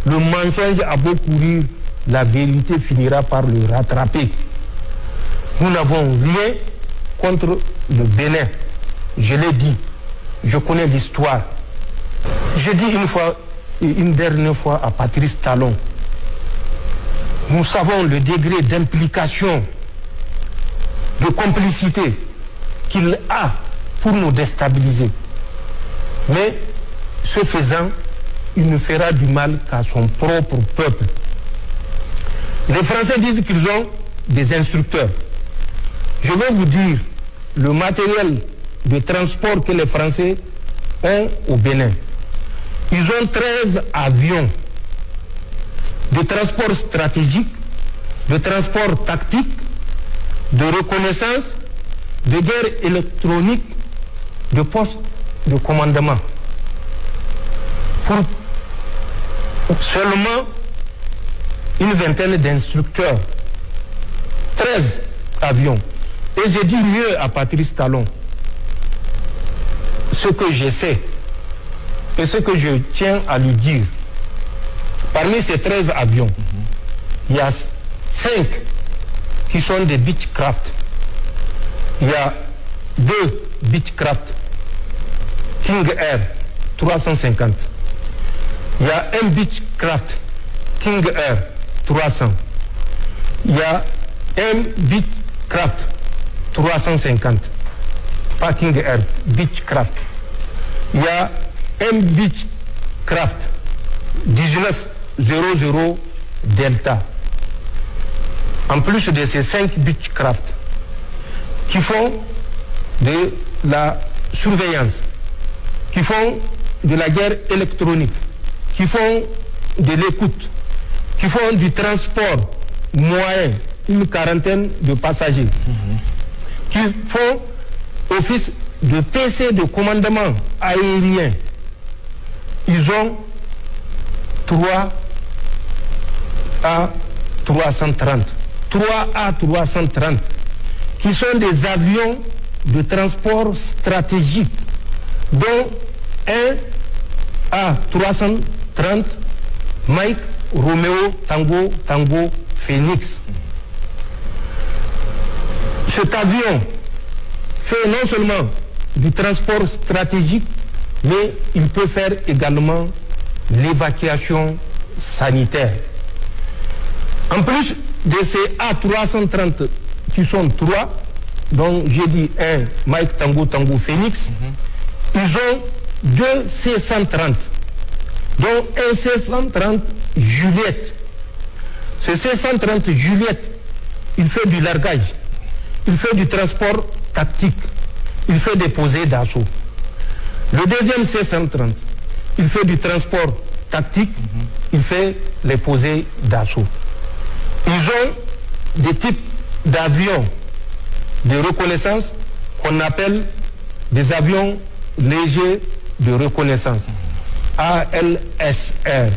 Le mensonge a beau courir, la vérité finira par le rattraper. Nous n'avons rien contre le Bénin. Je l'ai dit, je connais l'histoire. Je dis une dernière fois à Patrice Talon, nous savons le degré d'implication, de complicité qu'il a pour nous déstabiliser. Mais ce faisant, il ne fera du mal qu'à son propre peuple. Les Français disent qu'ils ont des instructeurs. Je vais vous dire le matériel de transport que les Français ont au Bénin. Ils ont 13 avions de transport stratégique, de transport tactique, de reconnaissance, de guerre électronique, de poste de commandement. Pour seulement une vingtaine d'instructeurs. 13 avions. Et j'ai dit mieux à Patrice Talon. Ce que je sais et ce que je tiens à lui dire. Parmi ces 13 avions, il y a 5 qui sont des Beechcraft. Il y a 2 Beechcraft King Air 350. Il y a un Beechcraft King Air 300. Il y a un Beechcraft 350. Pas King Air, Beechcraft. Il y a un Beechcraft 1900 Delta. En plus de ces 5 Beechcraft qui font de la surveillance, qui font de la guerre électronique, qui font de l'écoute, qui font du transport moyen, une quarantaine de passagers, qui font office de PC de commandement aérien. Ils ont 3 A330. 3 A330 qui sont des avions de transport stratégique, dont un A330 Mike Romeo Tango Phoenix. Cet avion fait non seulement du transport stratégique, mais il peut faire également l'évacuation sanitaire. En plus de ces A330 qui sont 3, dont j'ai dit un Mike Tango Phoenix, ils ont 2 C-130, dont un C-130 Juliette. Ce C-130 Juliette, il fait du largage, il fait du transport tactique, il fait des posées d'assaut. Le deuxième C-130, il fait du transport tactique, il fait les posées d'assaut. Ils ont des types d'avions de reconnaissance qu'on appelle des avions légers de reconnaissance, ALSR.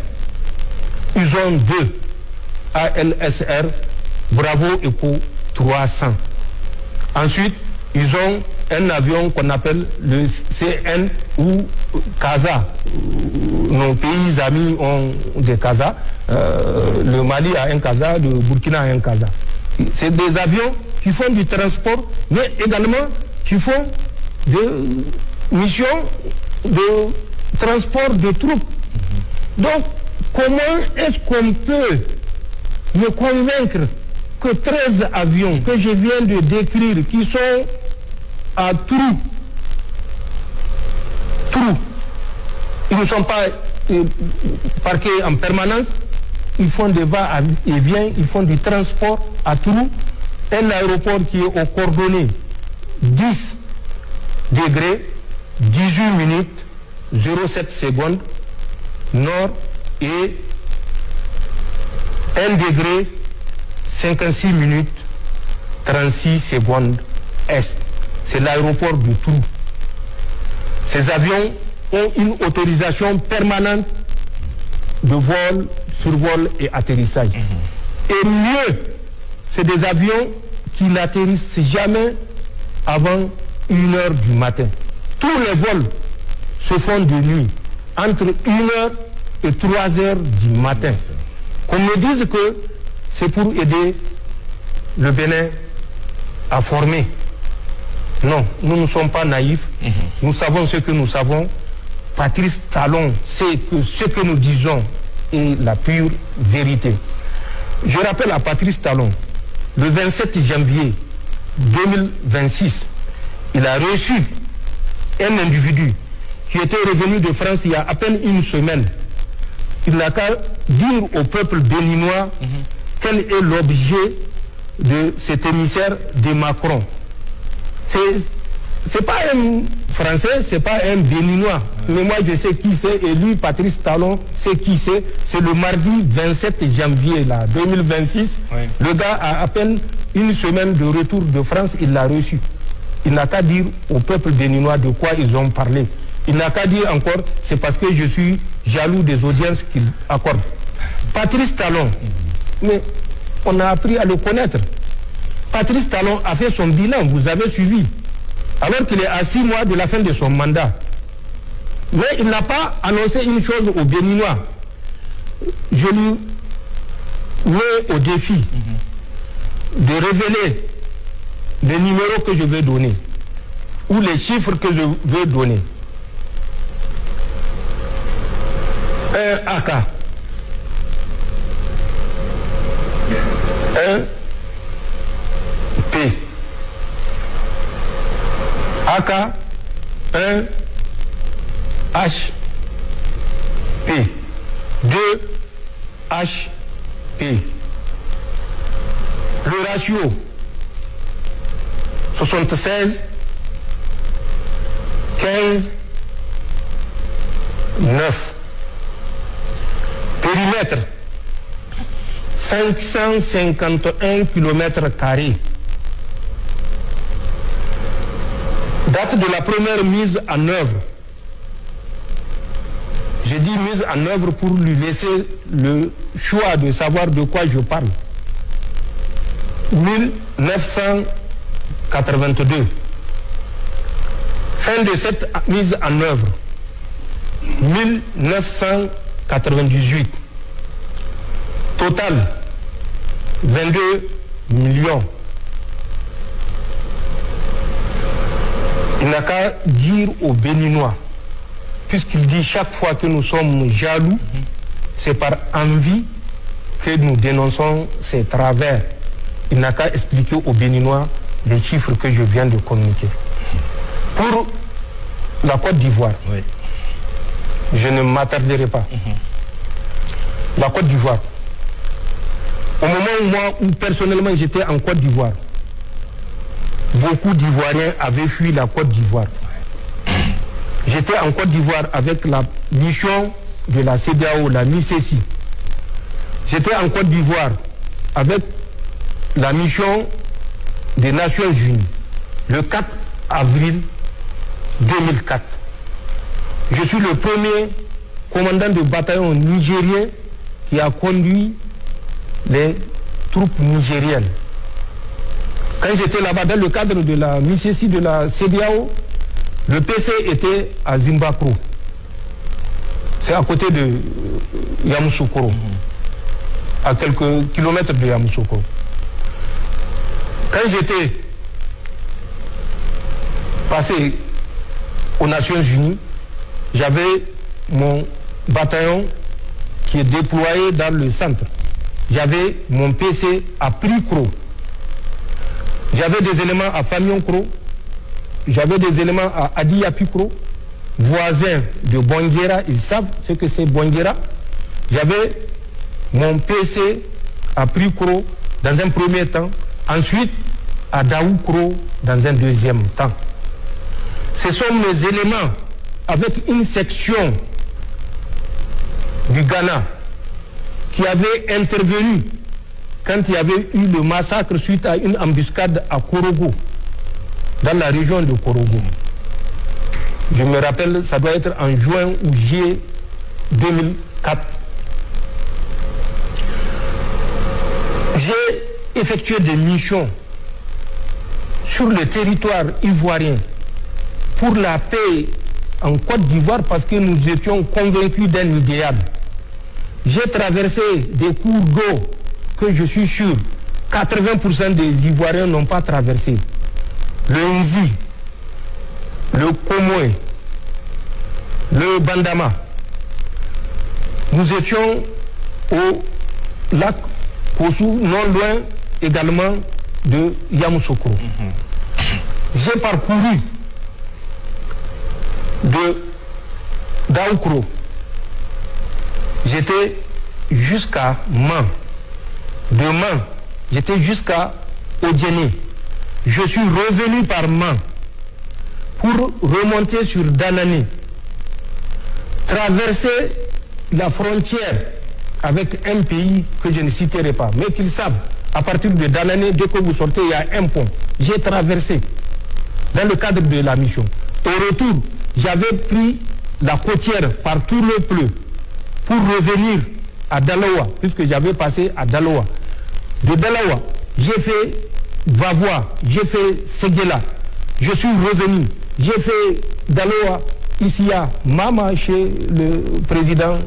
Ils ont 2 ALSR Bravo Echo 300. Ensuite, ils ont un avion qu'on appelle le CN ou CASA. Nos pays amis ont des CASA. Le Mali a un CASA, le Burkina a un CASA. C'est des avions qui font du transport, mais également qui font des missions de transport de troupes. Donc, comment est-ce qu'on peut me convaincre que 13 avions que je viens de décrire, qui sont à trous, ils ne sont pas parqués en permanence, ils font des va-et-vient, ils font du transport à trous, un aéroport qui est aux coordonnées 10 degrés, 18 minutes, 07 secondes, nord, et 1 degré, 56 minutes, 36 secondes, est. C'est l'aéroport du Trou. Ces avions ont une autorisation permanente de vol, survol et atterrissage. Et mieux, c'est des avions qui n'atterrissent jamais avant 1h du matin. Tous les vols se font de nuit, entre 1h et 3 heures du matin. Qu'on me dise que c'est pour aider le Bénin à former. Non, nous ne sommes pas naïfs. Nous savons ce que nous savons. Patrice Talon sait que ce que nous disons est la pure vérité. Je rappelle à Patrice Talon, le 27 janvier 2026, il a reçu un individu qui était revenu de France il y a à peine une semaine. Il n'a qu'à dire au peuple béninois quel est l'objet de cet émissaire de Macron. C'est pas un Français, c'est pas un Béninois. Mais moi je sais qui c'est et lui, Patrice Talon, sait qui c'est. C'est le mardi 27 janvier là, 2026. Le gars a à peine une semaine de retour de France, il l'a reçu. Il n'a qu'à dire au peuple béninois de quoi ils ont parlé. Il n'a qu'à dire encore, c'est parce que je suis jaloux des audiences qu'il accorde. Patrice Talon, mais on a appris à le connaître. Patrice Talon a fait son bilan, vous avez suivi, alors qu'il est à 6 mois de la fin de son mandat. Mais il n'a pas annoncé une chose aux Béninois. Je lui mets au défi de révéler les numéros que je vais donner ou les chiffres que je vais donner. Un AK, un P, AK, un HP, 2 HP. Le ratio 76, 15, 9. Périmètre 551 km². Date de la première mise en œuvre. J'ai dit mise en œuvre pour lui laisser le choix de savoir de quoi je parle. 1982. Fin de cette mise en œuvre. 1998. Total 22 millions. Il n'a qu'à dire aux Béninois, puisqu'il dit chaque fois que nous sommes jaloux, c'est par envie que nous dénonçons ces travers. Il n'a qu'à expliquer aux Béninois les chiffres que je viens de communiquer. Pour la Côte d'Ivoire, je ne m'attarderai pas. La Côte d'Ivoire, au moment où personnellement j'étais en Côte d'Ivoire, beaucoup d'Ivoiriens avaient fui la Côte d'Ivoire. J'étais en Côte d'Ivoire avec la mission de la CEDEAO, la MICESI. J'étais en Côte d'Ivoire avec la mission des Nations Unies le 4 avril 2004. Je suis le premier commandant de bataillon nigérien qui a conduit les troupes nigériennes. Quand j'étais là-bas dans le cadre de la MICESI de la CEDEAO, le PC était à Zimbabwe. C'est à côté de Yamoussoukro, à quelques kilomètres de Yamoussoukro. Quand j'étais passé aux Nations Unies, j'avais mon bataillon qui est déployé dans le centre. J'avais mon PC à Pricro. J'avais des éléments à Famion-Cro. J'avais des éléments à Adiyapikro, voisins de Bonguera. Ils savent ce que c'est Bonguera. J'avais mon PC à Pricro dans un premier temps. Ensuite, à Daoukro dans un deuxième temps. Ce sont mes éléments avec une section du Ghana qui avait intervenu quand il y avait eu le massacre suite à une embuscade à Korogo, dans la région de Korogo. Je me rappelle, ça doit être en juin ou juillet 2004. J'ai effectué des missions sur le territoire ivoirien pour la paix en Côte d'Ivoire parce que nous étions convaincus d'un idéal. J'ai traversé des cours d'eau que je suis sûr 80% des Ivoiriens n'ont pas traversé. Le Nzi, le Komoé, le Bandama. Nous étions au lac Kossou, non loin également de Yamoussoukro. J'ai parcouru de Daoukro. J'étais jusqu'à Man. De Man, j'étais jusqu'à Odjene. Je suis revenu par Man pour remonter sur Danane, traverser la frontière avec un pays que je ne citerai pas, mais qu'ils savent, à partir de Danane, dès que vous sortez, il y a un pont. J'ai traversé dans le cadre de la mission. Au retour, j'avais pris la côtière par tout le pleu pour revenir à Dalawa, puisque j'avais passé à Dalawa. De Dalawa, j'ai fait Vavois, j'ai fait Séguéla. Je suis revenu. J'ai fait Dalawa ici à Mama chez le président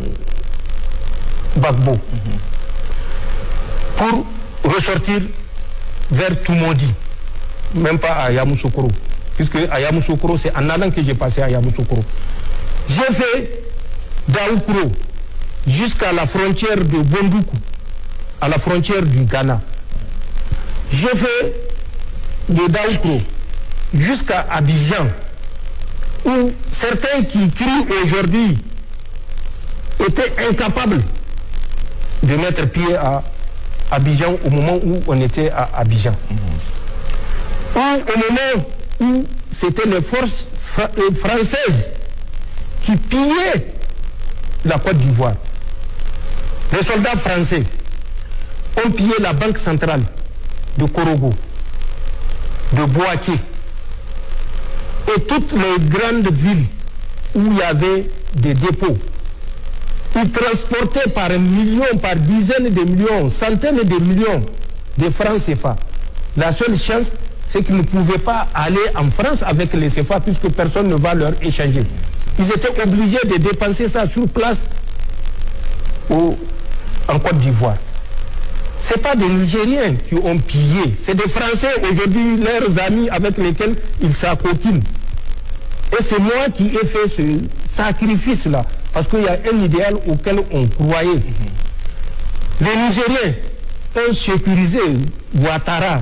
Gbagbo. Pour ressortir vers Toumoudi, même pas à Yamoussoukro, puisque à Yamoussoukro, c'est en allant que j'ai passé à Yamoussoukro. J'ai fait Daoukro jusqu'à la frontière de Bondoukou, à la frontière du Ghana. J'ai fait de Daoukro jusqu'à Abidjan, où certains qui crient aujourd'hui étaient incapables de mettre pied à Abidjan au moment où on était à Abidjan. Ou au moment où c'était les forces françaises qui pillaient la Côte d'Ivoire. Les soldats français ont pillé la banque centrale de Korogo, de Bouaké et toutes les grandes villes où il y avait des dépôts. Ils transportaient par millions, par dizaines de millions, centaines de millions de francs CFA. La seule chance, c'est qu'ils ne pouvaient pas aller en France avec les CFA puisque personne ne va leur échanger. Ils étaient obligés de dépenser ça sur place en Côte d'Ivoire. Ce n'est pas des Nigériens qui ont pillé, c'est des Français aujourd'hui, leurs amis avec lesquels ils s'acoquinent. Et c'est moi qui ai fait ce sacrifice-là, parce qu'il y a un idéal auquel on croyait. Les Nigériens ont sécurisé Ouattara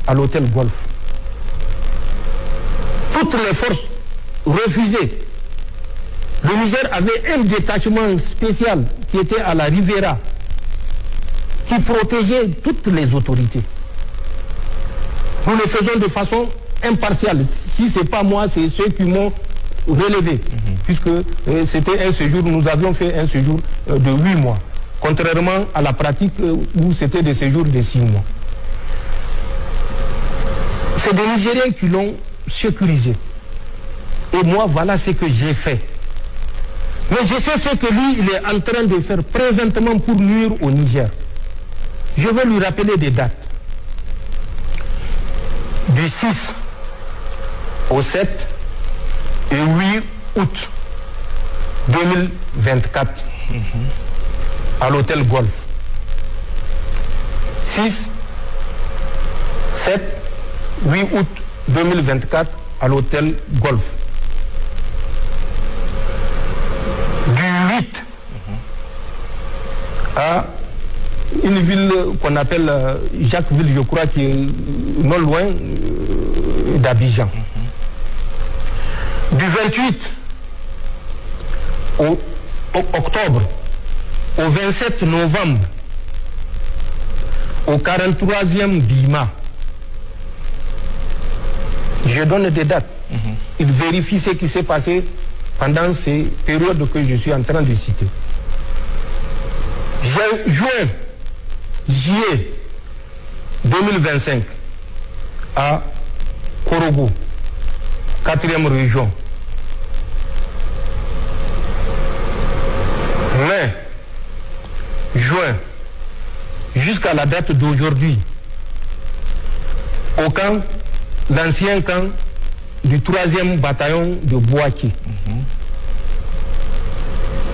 à l'hôtel Golf. Toutes les forces refusaient. Le Niger avait un détachement spécial qui était à la Rivera, qui protégeait toutes les autorités. Nous le faisons de façon impartiale. Si ce n'est pas moi, c'est ceux qui m'ont relevé. Puisque c'était un séjour, nous avions fait un séjour de 8 mois. Contrairement à la pratique où c'était des séjours de 6 mois. C'est des Nigériens qui l'ont sécurisé. Et moi, voilà ce que j'ai fait. Mais je sais ce que lui, il est en train de faire présentement pour nuire au Niger. Je vais lui rappeler des dates. Du 6 au 7 et 8 août 2024 à l'hôtel Golf. 6, 7, 8 août 2024 à l'hôtel Golf. Du 8 à une ville qu'on appelle Jacquesville, je crois, qui est non loin d'Abidjan. Du 28 au octobre au 27 novembre au 43e Bima. Je donne des dates. Il vérifie ce qui s'est passé pendant ces périodes que je suis en train de citer. Juillet 2025 à Korogo, 4e région. Mai, juin, jusqu'à la date d'aujourd'hui, au camp, l'ancien camp du 3e bataillon de Bouaké.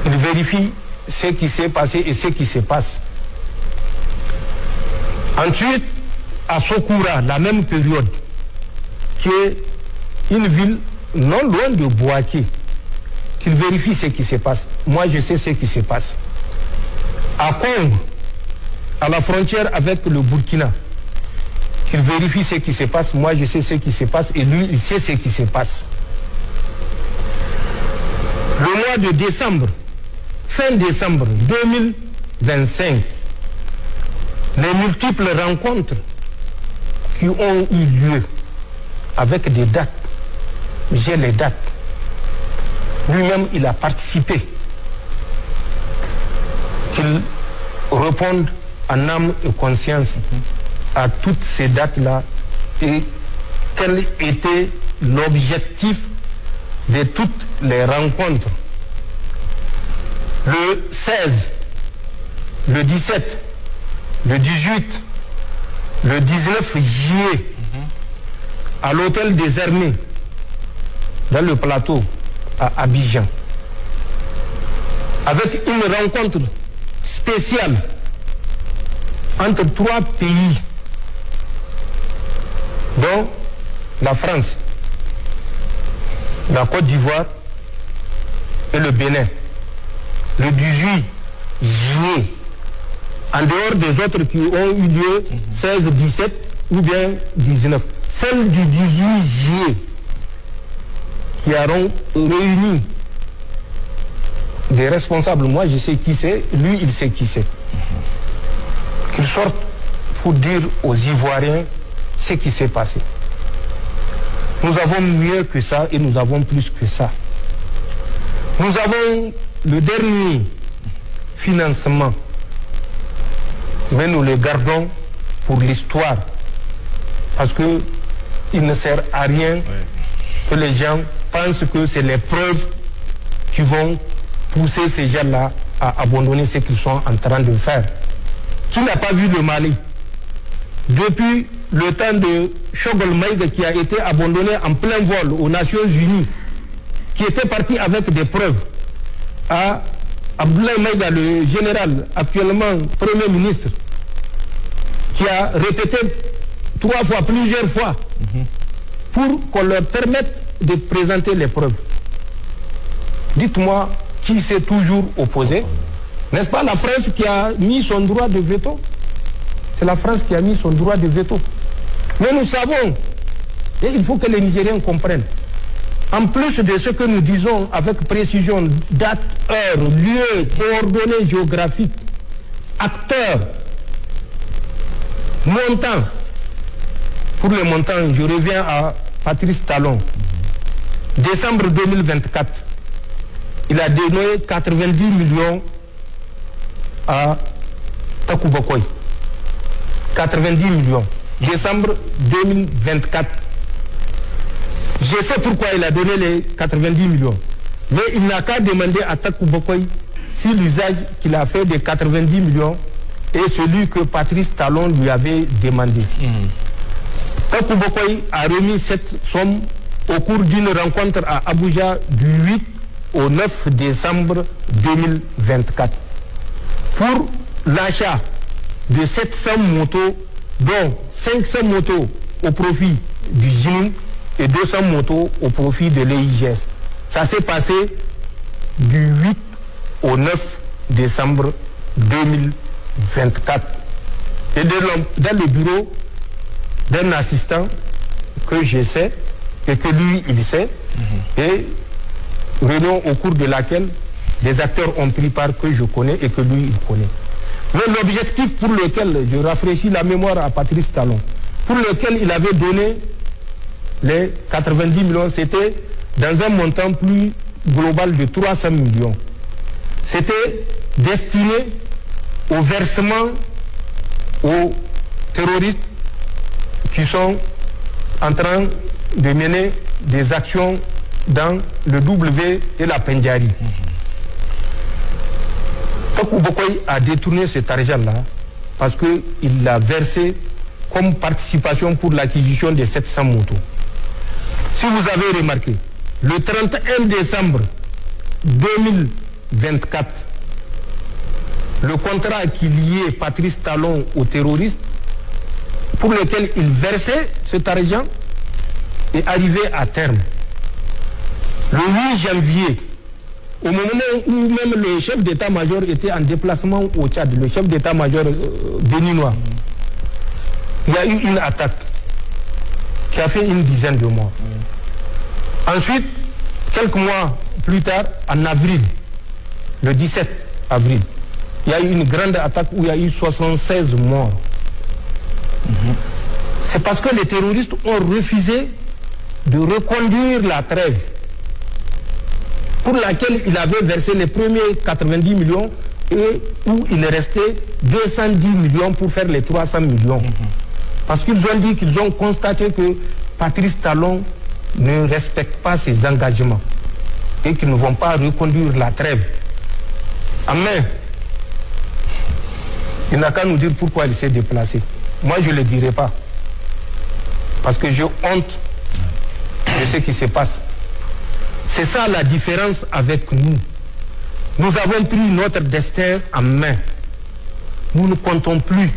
Il vérifie ce qui s'est passé et ce qui se passe. Ensuite, à Sokura, la même période, qui est une ville non loin de Bouaké, qu'il vérifie ce qui se passe. Moi, je sais ce qui se passe. À Congo, à la frontière avec le Burkina, qu'il vérifie ce qui se passe. Moi, je sais ce qui se passe et lui, il sait ce qui se passe. Le mois de décembre, fin décembre 2025, les multiples rencontres qui ont eu lieu avec des dates, j'ai les dates. Lui-même, il a participé. Qu'il réponde en âme et conscience à toutes ces dates-là et quel était l'objectif de toutes les rencontres. Le 16, le 17, le 18, le 19 juillet, à l'hôtel des Armées, dans le plateau, à Abidjan, avec une rencontre spéciale entre 3 pays, dont la France, la Côte d'Ivoire et le Bénin, le 18 juillet, en dehors des autres qui ont eu lieu 16, 17 ou bien 19. Celle du 18 juillet, qui auront réuni des responsables, moi je sais qui c'est, lui il sait qui c'est. Qu'ils sortent pour dire aux Ivoiriens ce qui s'est passé. Nous avons mieux que ça et nous avons plus que ça. Nous avons le dernier financement, mais nous le gardons pour l'histoire, parce que il ne sert à rien que les gens pensent que c'est les preuves qui vont pousser ces gens-là à abandonner ce qu'ils sont en train de faire. Qui n'a pas vu le Mali? Depuis le temps de Choguel Maïga, qui a été abandonné en plein vol aux Nations Unies, qui était parti avec des preuves, à Abdoulaye Maïga, le général, actuellement Premier ministre, qui a répété 3 fois, plusieurs fois, pour qu'on leur permette de présenter les preuves. Dites-moi qui s'est toujours opposé. N'est-ce pas la France qui a mis son droit de veto? C'est la France qui a mis son droit de veto. Mais nous savons, et il faut que les Nigériens comprennent, en plus de ce que nous disons avec précision, date, heure, lieu, coordonnées géographiques, acteurs, montant. Pour le montant, je reviens à Patrice Talon. Décembre 2024, il a donné 90 millions à Takou Bokoy. 90 millions. Décembre 2024. Je sais pourquoi il a donné les 90 millions. Mais il n'a qu'à demander à Takou Bokoy si l'usage qu'il a fait des 90 millions est celui que Patrice Talon lui avait demandé. Takou Bokoy a remis cette somme au cours d'une rencontre à Abuja du 8 au 9 décembre 2024 pour l'achat de 700 motos, dont 500 motos au profit du GIN et 200 motos au profit de l'EIGS. Ça s'est passé du 8 au 9 décembre 2024. Et dans le bureau d'un assistant que je sais et que lui il sait, et réunion au cours de laquelle des acteurs ont pris part que je connais et que lui il connaît. Mais l'objectif pour lequel je rafraîchis la mémoire à Patrice Talon, pour lequel il avait donné les 90 millions, c'était dans un montant plus global de 300 millions. C'était destiné au versement aux terroristes qui sont en train de mener des actions dans le W et la Pendjari. Takou Bokoy a détourné cet argent-là parce qu'il l'a versé comme participation pour l'acquisition de 700 motos. Si vous avez remarqué, le 31 décembre 2024, le contrat qui liait Patrice Talon aux terroristes, pour lequel il versait cet argent, est arrivé à terme. Le 8 janvier, au moment où même le chef d'état-major était en déplacement au Tchad, le chef d'état-major béninois, il y a eu une attaque qui a fait une dizaine de morts. Ensuite, quelques mois plus tard, en avril, le 17 avril, il y a eu une grande attaque où il y a eu 76 morts. C'est parce que les terroristes ont refusé de reconduire la trêve pour laquelle il avait versé les premiers 90 millions et où il restait 210 millions pour faire les 300 millions. Parce qu'ils ont dit qu'ils ont constaté que Patrice Talon ne respecte pas ses engagements et qu'ils ne vont pas reconduire la trêve. Amen. Il n'a qu'à nous dire pourquoi il s'est déplacé. Moi, je ne le dirai pas. Parce que j'ai honte de ce qui se passe. C'est ça la différence avec nous. Nous avons pris notre destin en main. Nous ne comptons plus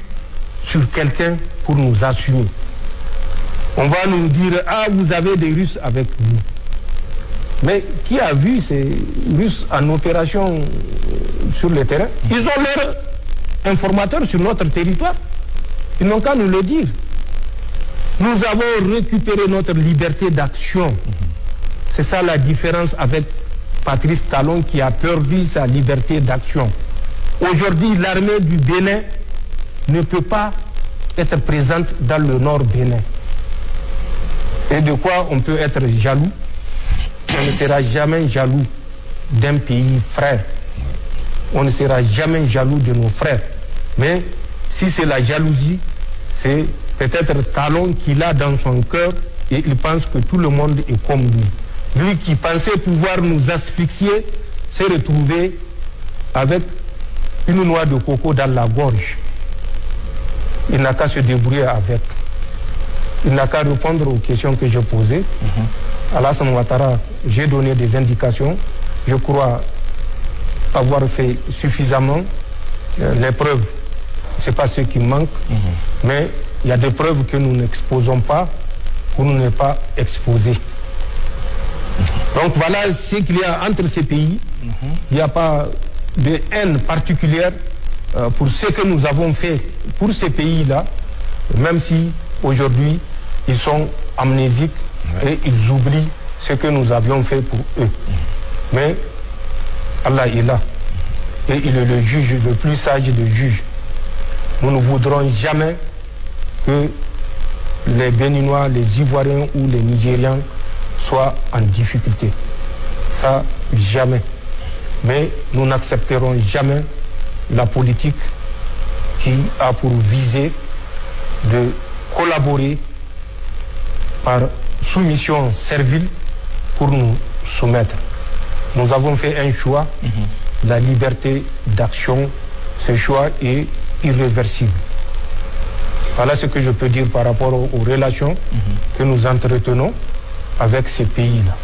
sur quelqu'un pour nous assumer. On va nous dire, ah, vous avez des Russes avec vous. Mais qui a vu ces Russes en opération sur le terrain? Ils ont leurs informateurs sur notre territoire. Ils n'ont qu'à nous le dire. Nous avons récupéré notre liberté d'action. C'est ça la différence avec Patrice Talon qui a perdu sa liberté d'action. Aujourd'hui, l'armée du Bénin ne peut pas être présente dans le nord Bénin. Et de quoi on peut être jaloux? On ne sera jamais jaloux d'un pays frère. On ne sera jamais jaloux de nos frères. Mais si c'est la jalousie, c'est peut-être Talon qu'il a dans son cœur et il pense que tout le monde est comme lui. Lui qui pensait pouvoir nous asphyxier s'est retrouvé avec une noix de coco dans la gorge. Il n'a qu'à se débrouiller avec. Il n'a qu'à répondre aux questions que j'ai posées. Alassane Ouattara, j'ai donné des indications. Je crois avoir fait suffisamment. Les preuves, ce n'est pas ce qui manque. Mais il y a des preuves que nous n'exposons pas pour ne pas exposer. Donc voilà ce qu'il y a entre ces pays. Il n'y a pas de haine particulière pour ce que nous avons fait pour ces pays-là, même si aujourd'hui ils sont amnésiques et ils oublient ce que nous avions fait pour eux. Mais Allah est là et il est le juge, le plus sage des juges. Nous ne voudrons jamais que les Béninois, les Ivoiriens ou les Nigériens soient en difficulté. Ça, jamais. Mais nous n'accepterons jamais la politique qui a pour visée de collaborer par soumission servile pour nous soumettre. Nous avons fait un choix, la liberté d'action. Ce choix est irréversible. Voilà ce que je peux dire par rapport aux relations que nous entretenons avec ces pays-là.